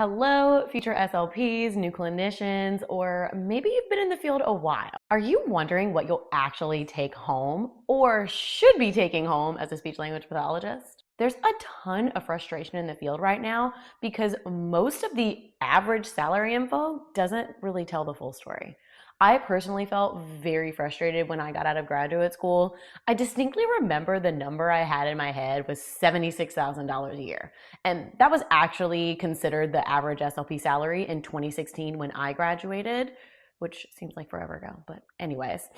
Hello, future SLPs, new clinicians, or maybe you've been in the field a while. Are you wondering what you'll actually take home or should be taking home as a speech language pathologist? There's a ton of frustration in the field right now because most of the average salary info doesn't really tell the full story. I personally felt very frustrated when I got out of graduate school. I distinctly remember the number I had in my head was $76,000 a year. And that was actually considered the average SLP salary in 2016 when I graduated, which seems like forever ago. But anyways,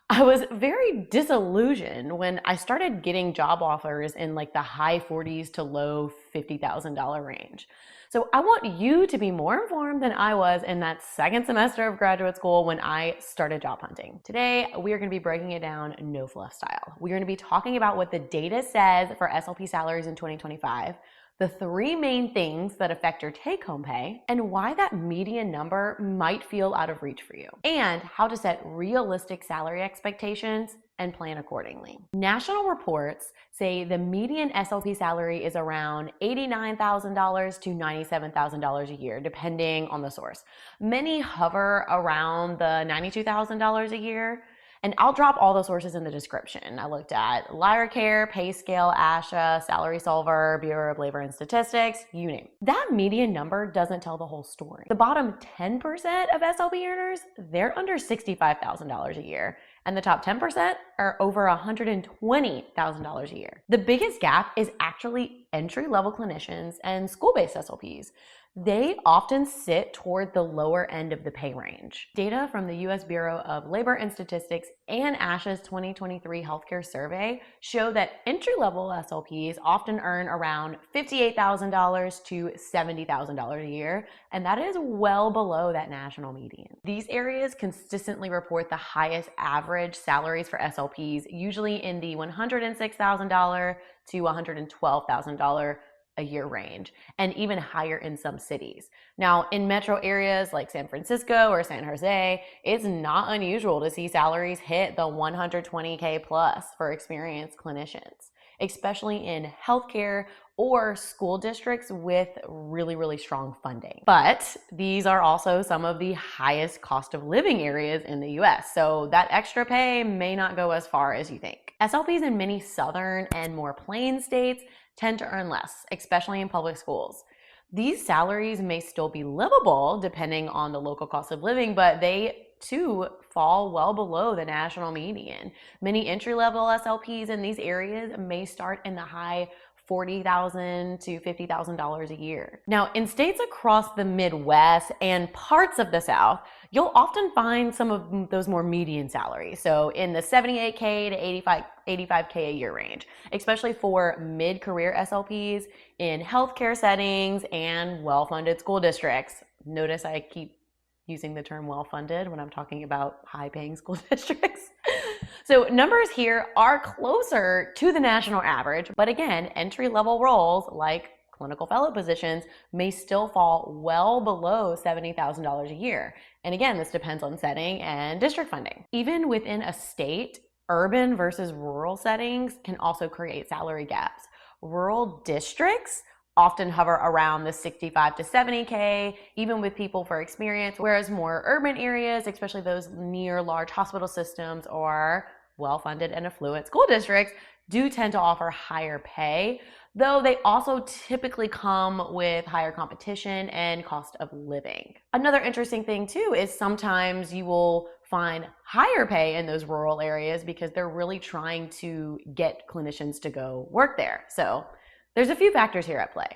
I was very disillusioned when I started getting job offers in like the high 40s to low $50,000 range. So I want you to be more informed than I was in that second semester of graduate school when I started job hunting. Today, we are going to be breaking it down no fluff style. We're going to be talking about what the data says for SLP salaries in 2025, the three main things that affect your take-home pay, and why that median number might feel out of reach for you, and how to set realistic salary expectations and plan accordingly. National reports say the median SLP salary is around $89,000 to $97,000 a year, depending on the source. Many hover around the $92,000 a year. And I'll drop all the sources in the description. I looked at LyraCare, PayScale, ASHA, Salary Solver, Bureau of Labor and Statistics, you name it. That median number doesn't tell the whole story. The bottom 10% of SLP earners, they're under $65,000 a year. And the top 10% are over $120,000 a year. The biggest gap is actually entry-level clinicians and school-based SLPs. They often sit toward the lower end of the pay range. Data from the US Bureau of Labor and Statistics and ASHA's 2023 healthcare survey show that entry-level SLPs often earn around $58,000 to $70,000 a year, and that is well below that national median. These areas consistently report the highest average salaries for SLPs, usually in the $106,000 to $112,000 a year range, and even higher in some cities. Now, in metro areas like San Francisco or San Jose, it's not unusual to see salaries hit the $120K plus for experienced clinicians, especially in healthcare or school districts with really strong funding. But these are also some of the highest cost of living areas in the US, so that extra pay may not go as far as you think. SLPs in many southern and more plain states tend to earn less, especially in public schools. These salaries may still be livable depending on the local cost of living, but they too fall well below the national median. Many entry-level SLPs in these areas may start in the high $40,000 to $50,000 a year. Now, in states across the Midwest and parts of the South, you'll often find some of those more median salaries. So in the $78K to $85K a year range, especially for mid-career SLPs in healthcare settings and well-funded school districts. Notice I keep using the term well-funded when I'm talking about high-paying school districts. So numbers here are closer to the national average, but again, entry-level roles like clinical fellow positions may still fall well below $70,000 a year. And again, this depends on setting and district funding. Even within a state, urban versus rural settings can also create salary gaps. Rural districts often hover around the 65 to 70K, even with people for experience, whereas more urban areas, especially those near large hospital systems or well-funded and affluent school districts, do tend to offer higher pay, though they also typically come with higher competition and cost of living. Another interesting thing too is sometimes you will find higher pay in those rural areas because they're really trying to get clinicians to go work there. So there's a few factors here at play.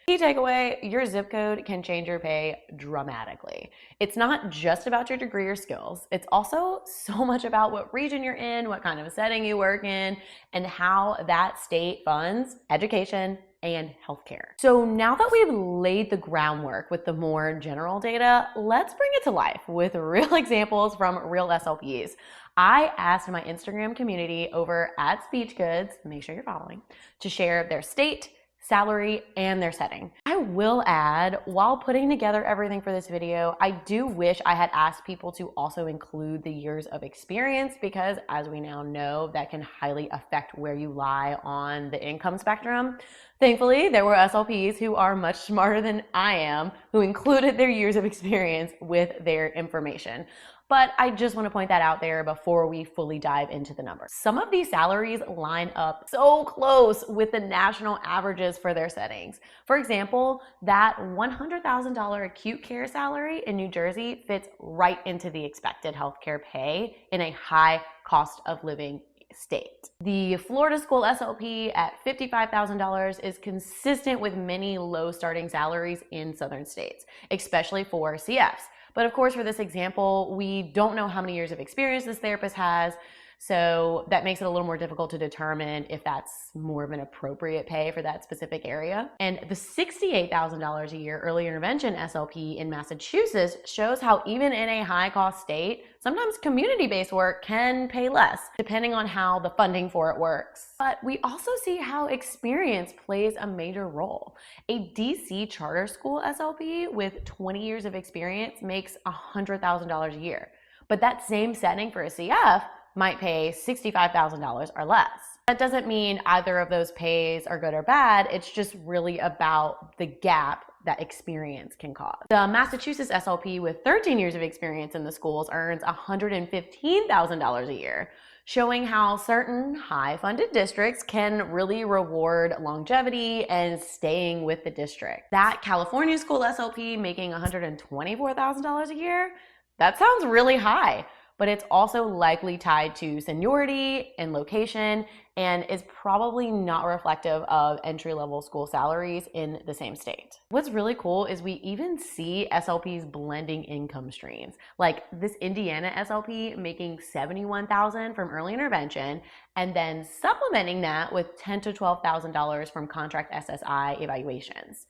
Key takeaway, your zip code can change your pay dramatically. It's not just about your degree or skills. It's also so much about what region you're in, what kind of a setting you work in, and how that state funds education and healthcare. So now that we've laid the groundwork with the more general data, let's bring it to life with real examples from real SLPs. I asked my Instagram community over at SpeechGoods, make sure you're following, to share their state, salary, and their setting. I will add, while putting together everything for this video, I do wish I had asked people to also include the years of experience, because as we now know, that can highly affect where you lie on the income spectrum. Thankfully, there were SLPs who are much smarter than I am who included their years of experience with their information. But I just want to point that out there before we fully dive into the numbers. Some of these salaries line up so close with the national averages for their settings. For example, that $100,000 acute care salary in New Jersey fits right into the expected healthcare pay in a high cost of living state. The Florida School SLP at $55,000 is consistent with many low starting salaries in southern states, especially for CFs. But of course, for this example, we don't know how many years of experience this therapist has, so that makes it a little more difficult to determine if that's more of an appropriate pay for that specific area. And the $68,000 a year early intervention SLP in Massachusetts shows how even in a high-cost state, sometimes community-based work can pay less, depending on how the funding for it works. But we also see how experience plays a major role. A DC charter school SLP with 20 years of experience makes $100,000 a year. But that same setting for a CF might pay $65,000 or less. That doesn't mean either of those pays are good or bad. It's just really about the gap that experience can cause. The Massachusetts SLP with 13 years of experience in the schools earns $115,000 a year, showing how certain high-funded districts can really reward longevity and staying with the district. That California school SLP making $124,000 a year, that sounds really high, but it's also likely tied to seniority and location and is probably not reflective of entry-level school salaries in the same state. What's really cool is we even see SLPs blending income streams, like this Indiana SLP making $71,000 from early intervention and then supplementing that with $10,000 to $12,000 from contract SSI evaluations.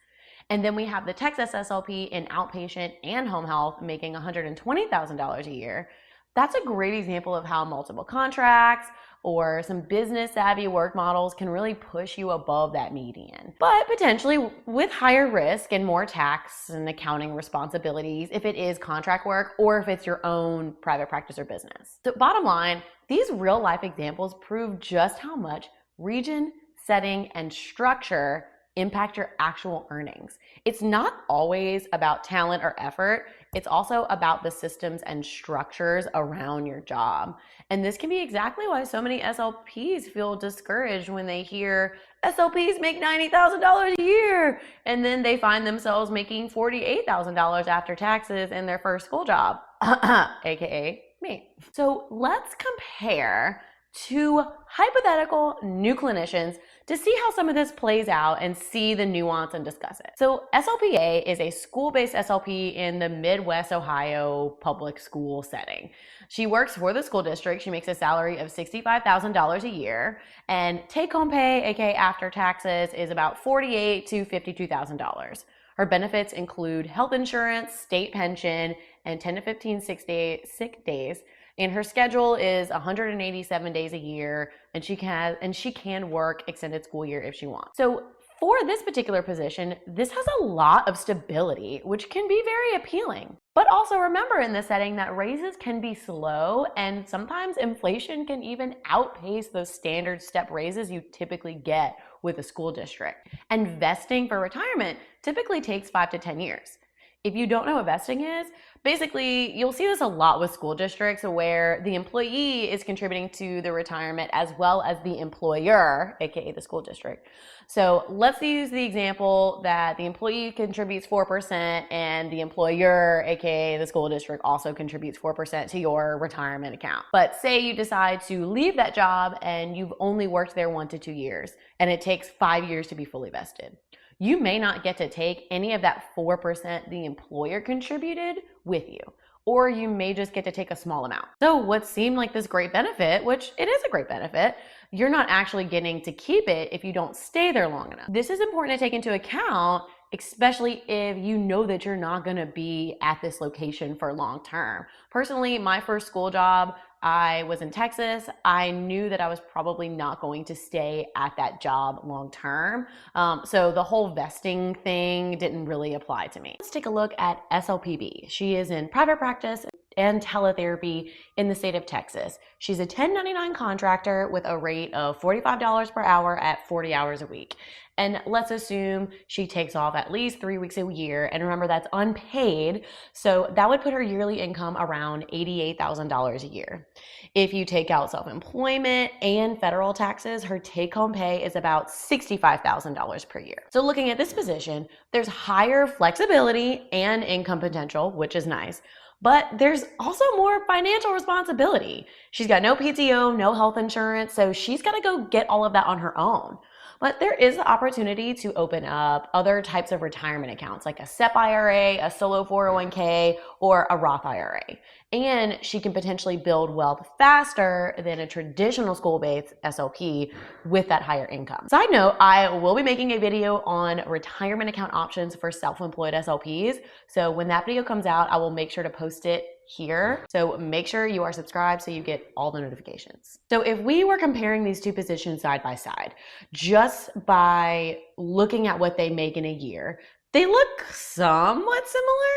And then we have the Texas SLP in outpatient and home health making $120,000 a year. That's a great example of how multiple contracts or some business savvy work models can really push you above that median, but potentially with higher risk and more tax and accounting responsibilities if it is contract work or if it's your own private practice or business. So bottom line, these real life examples prove just how much region, setting, and structure impact your actual earnings. It's not always about talent or effort. It's also about the systems and structures around your job. And this can be exactly why so many SLPs feel discouraged when they hear SLPs make $90,000 a year, and then they find themselves making $48,000 after taxes in their first school job, aka me. So let's compare two hypothetical new clinicians to see how some of this plays out and see the nuance and discuss it. So SLPA is a school-based SLP in the Midwest Ohio public school setting. She works for the school district. She makes a salary of $65,000 a year, and take-home pay, aka after taxes, is about $48,000 to $52,000. Her benefits include health insurance, state pension, and 10 to 15 sick days. And her schedule is 187 days a year, and she can work extended school year if she wants. So for this particular position, this has a lot of stability, which can be very appealing. But also remember in this setting that raises can be slow, and sometimes inflation can even outpace those standard step raises you typically get with a school district. And vesting for retirement typically takes 5 to 10 years. If you don't know what vesting is, basically you'll see this a lot with school districts where the employee is contributing to the retirement as well as the employer, aka the school district. So let's use the example that the employee contributes 4% and the employer, aka the school district, also contributes 4% to your retirement account. But say you decide to leave that job and you've only worked there 1 to 2 years and it takes 5 years to be fully vested. You may not get to take any of that 4% the employer contributed with you, or you may just get to take a small amount. So what seemed like this great benefit, which it is a great benefit, you're not actually getting to keep it if you don't stay there long enough. This is important to take into account, especially if you know that you're not gonna be at this location for long term. Personally, my first school job, I was in Texas, I knew that I was probably not going to stay at that job long term. So the whole vesting thing didn't really apply to me. Let's take a look at SLPB. She is in private practice and teletherapy in the state of Texas. She's a 1099 contractor with a rate of $45 per hour at 40 hours a week. And let's assume she takes off at least 3 weeks a year. And remember, that's unpaid. So that would put her yearly income around $88,000 a year. If you take out self-employment and federal taxes, her take-home pay is about $65,000 per year. So looking at this position, there's higher flexibility and income potential, which is nice. But there's also more financial responsibility. She's got no PTO, no health insurance, so she's got to go get all of that on her own. But there is the opportunity to open up other types of retirement accounts like a SEP IRA, a solo 401k, or a Roth IRA. And she can potentially build wealth faster than a traditional school-based SLP with that higher income. Side note, I will be making a video on retirement account options for self-employed SLPs. So when that video comes out, I will make sure to post it here. So make sure you are subscribed so you get all the notifications. So if we were comparing these two positions side by side, just by looking at what they make in a year, they look somewhat similar,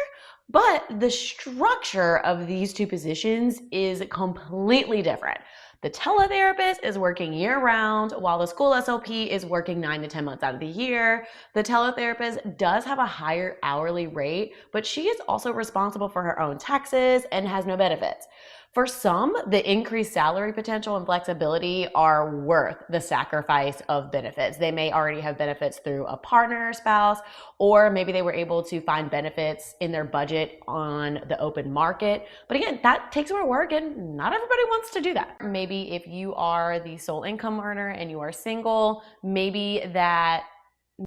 but the structure of these two positions is completely different. The teletherapist is working year-round, while the school SLP is working 9 to 10 months out of the year. The teletherapist does have a higher hourly rate, but she is also responsible for her own taxes and has no benefits. For some, the increased salary potential and flexibility are worth the sacrifice of benefits. They may already have benefits through a partner or spouse, or maybe they were able to find benefits in their budget on the open market. But again, that takes more work and not everybody wants to do that. Maybe if you are the sole income earner and you are single, maybe that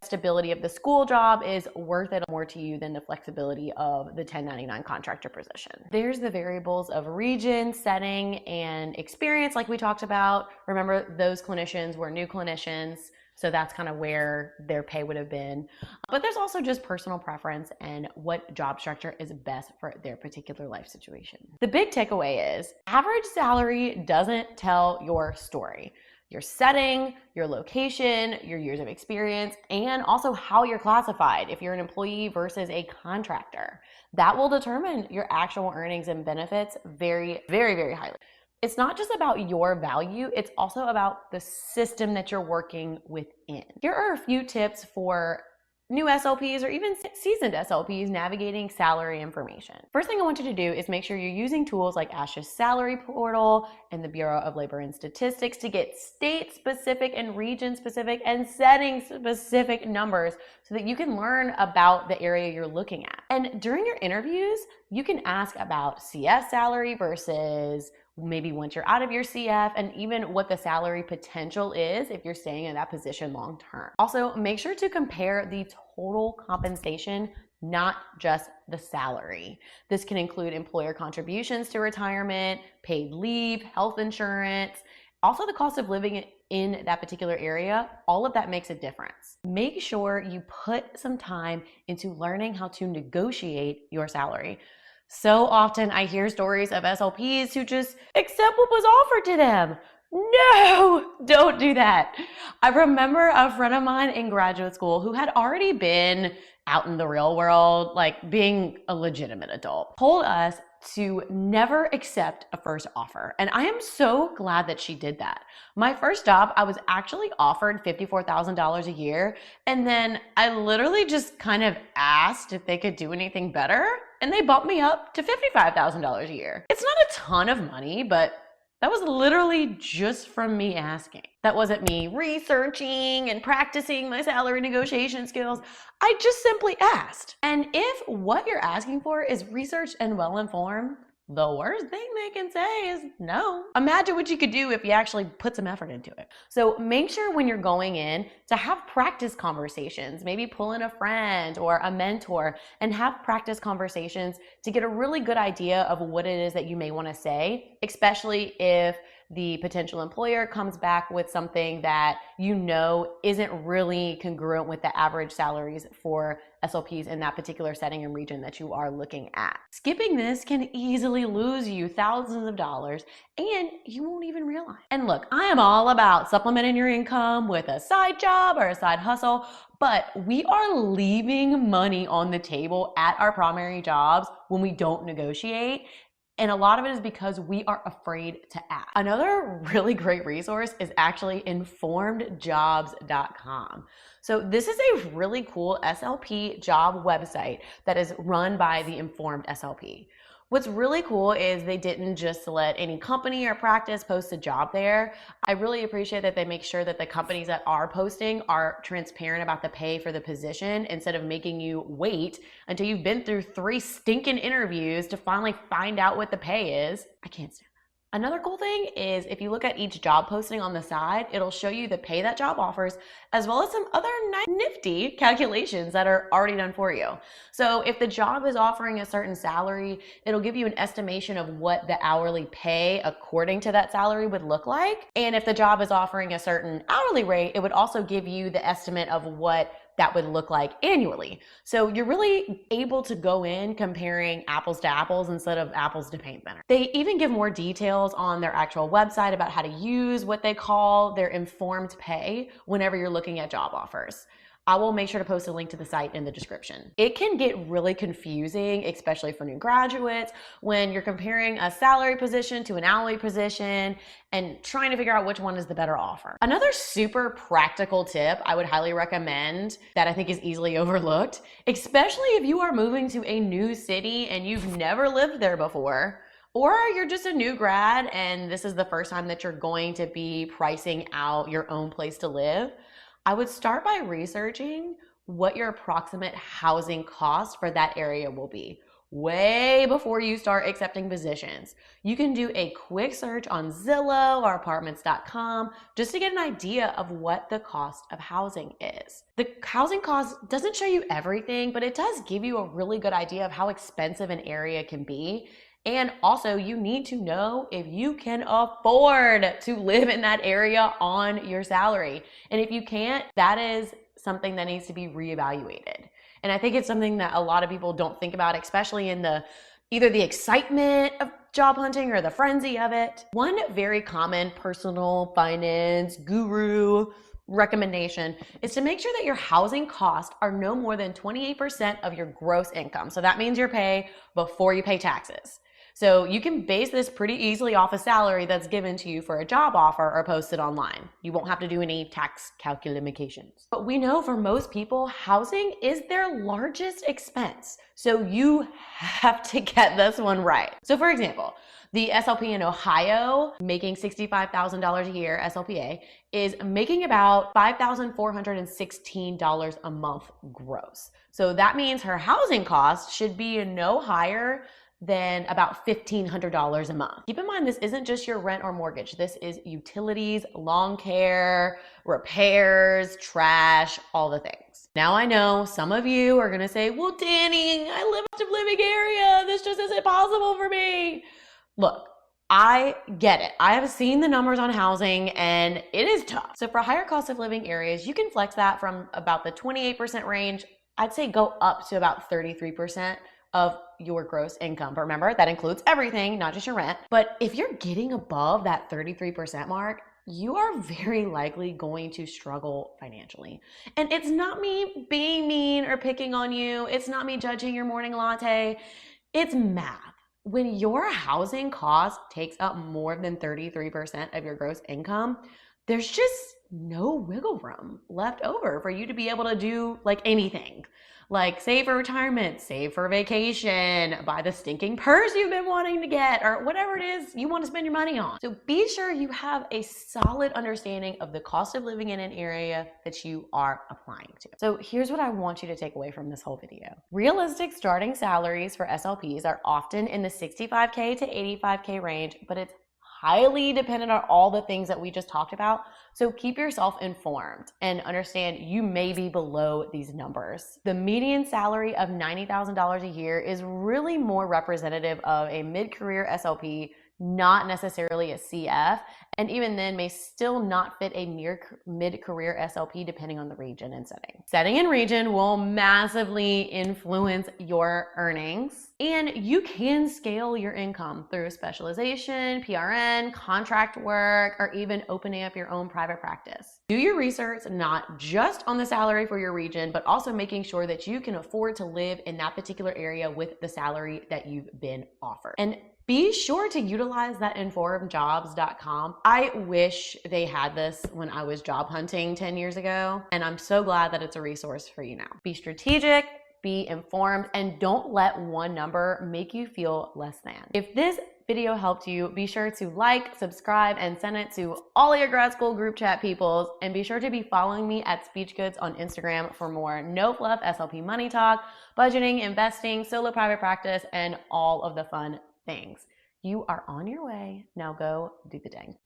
stability of the school job is worth it more to you than the flexibility of the 1099 contractor position. There's the variables of region, setting, and experience like we talked about. Remember, those clinicians were new clinicians, so that's kind of where their pay would have been. But there's also just personal preference and what job structure is best for their particular life situation. The big takeaway is average salary doesn't tell your story. Your setting, your location, your years of experience, and also how you're classified if you're an employee versus a contractor. That will determine your actual earnings and benefits very, very, very highly. It's not just about your value, it's also about the system that you're working within. Here are a few tips for new SLPs or even seasoned SLPs navigating salary information. First thing I want you to do is make sure you're using tools like ASHA's salary portal and the Bureau of Labor and Statistics to get state-specific and region-specific and setting-specific numbers so that you can learn about the area you're looking at. And during your interviews, you can ask about CF salary versus maybe once you're out of your CF, and even what the salary potential is if you're staying in that position long term. Also, make sure to compare the total compensation, not just the salary. This can include employer contributions to retirement, paid leave, health insurance, also the cost of living in that particular area. All of that makes a difference. Make sure you put some time into learning how to negotiate your salary. So often I hear stories of SLPs who just accept what was offered to them. No, don't do that. I remember a friend of mine in graduate school who had already been out in the real world, like being a legitimate adult, told us to never accept a first offer. And I am so glad that she did that. My first job, I was actually offered $54,000 a year. And then I literally just kind of asked if they could do anything better. And they bumped me up to $55,000 a year. It's not a ton of money, but that was literally just from me asking. That wasn't me researching and practicing my salary negotiation skills. I just simply asked. And if what you're asking for is researched and well-informed, the worst thing they can say is no. Imagine what you could do if you actually put some effort into it. So make sure when you're going in to have practice conversations, maybe pull in a friend or a mentor and have practice conversations to get a really good idea of what it is that you may want to say, especially if the potential employer comes back with something that you know isn't really congruent with the average salaries for SLPs in that particular setting and region that you are looking at. Skipping this can easily lose you thousands of dollars and you won't even realize. And look, I am all about supplementing your income with a side job or a side hustle, but we are leaving money on the table at our primary jobs when we don't negotiate. And a lot of it is because we are afraid to ask. Another really great resource is actually informedjobs.com. So this is a really cool SLP job website that is run by the informed SLP. What's really cool is they didn't just let any company or practice post a job there. I really appreciate that they make sure that the companies that are posting are transparent about the pay for the position instead of making you wait until you've been through 3 stinking interviews to finally find out what the pay is. I can't stand that. Another cool thing is if you look at each job posting on the side, it'll show you the pay that job offers, as well as some other nifty calculations that are already done for you. So if the job is offering a certain salary, it'll give you an estimation of what the hourly pay according to that salary would look like. And if the job is offering a certain hourly rate, it would also give you the estimate of what that would look like annually. So you're really able to go in comparing apples to apples instead of apples to paint thinner. They even give more details on their actual website about how to use what they call their informed pay whenever you're looking at job offers. I will make sure to post a link to the site in the description. It can get really confusing, especially for new graduates, when you're comparing a salary position to an hourly position and trying to figure out which one is the better offer. Another super practical tip I would highly recommend that I think is easily overlooked, especially if you are moving to a new city and you've never lived there before, or you're just a new grad and this is the first time that you're going to be pricing out your own place to live. I would start by researching what your approximate housing cost for that area will be way before you start accepting positions. You can do a quick search on Zillow or apartments.com just to get an idea of what the cost of housing is. The housing cost doesn't show you everything, but it does give you a really good idea of how expensive an area can be. And also you need to know if you can afford to live in that area on your salary. And if you can't, that is something that needs to be reevaluated. And I think it's something that a lot of people don't think about, especially in either the excitement of job hunting or the frenzy of it. One very common personal finance guru recommendation is to make sure that your housing costs are no more than 28% of your gross income. So that means your pay before you pay taxes. So you can base this pretty easily off a salary that's given to you for a job offer or posted online. You won't have to do any tax calculations. But we know for most people, housing is their largest expense. So you have to get this one right. So for example, the SLP in Ohio making $65,000 a year, SLPA, is making about $5,416 a month gross. So that means her housing costs should be no higher than about $1,500 a month. Keep in mind, this isn't just your rent or mortgage. This is utilities, lawn care, repairs, trash, all the things. Now I know some of you are gonna say, well, Danny, I live in a living area. This just isn't possible for me. Look, I get it. I have seen the numbers on housing and it is tough. So for higher cost of living areas, you can flex that from about the 28% range. I'd say go up to about 33% of your gross income. But remember, that includes everything, not just your rent. But if you're getting above that 33% mark, you are very likely going to struggle financially. And it's not me being mean or picking on you. It's not me judging your morning latte. It's math. When your housing cost takes up more than 33% of your gross income, there's just no wiggle room left over for you to be able to do like anything. Like save for retirement, save for vacation, buy the stinking purse you've been wanting to get, or whatever it is you want to spend your money on. So be sure you have a solid understanding of the cost of living in an area that you are applying to. So here's what I want you to take away from this whole video. Realistic starting salaries for SLPs are often in the $65K to $85K range, but it's highly dependent on all the things that we just talked about. So keep yourself informed and understand you may be below these numbers. The median salary of $90,000 a year is really more representative of a mid-career SLP not necessarily a CF, and even then may still not fit a near mid-career SLP depending on the region and setting. Setting and region will massively influence your earnings, and you can scale your income through specialization, PRN, contract work, or even opening up your own private practice. Do your research not just on the salary for your region, but also making sure that you can afford to live in that particular area with the salary that you've been offered. And be sure to utilize that informedjobs.com. I wish they had this when I was job hunting 10 years ago, and I'm so glad that it's a resource for you now. Be strategic, be informed, and don't let one number make you feel less than. If this video helped you, be sure to like, subscribe, and send it to all your grad school group chat peoples. And be sure to be following me at SpeechGoods on Instagram for more no fluff SLP money talk, budgeting, investing, solo private practice, and all of the fun things. You are on your way. Now go do the dang.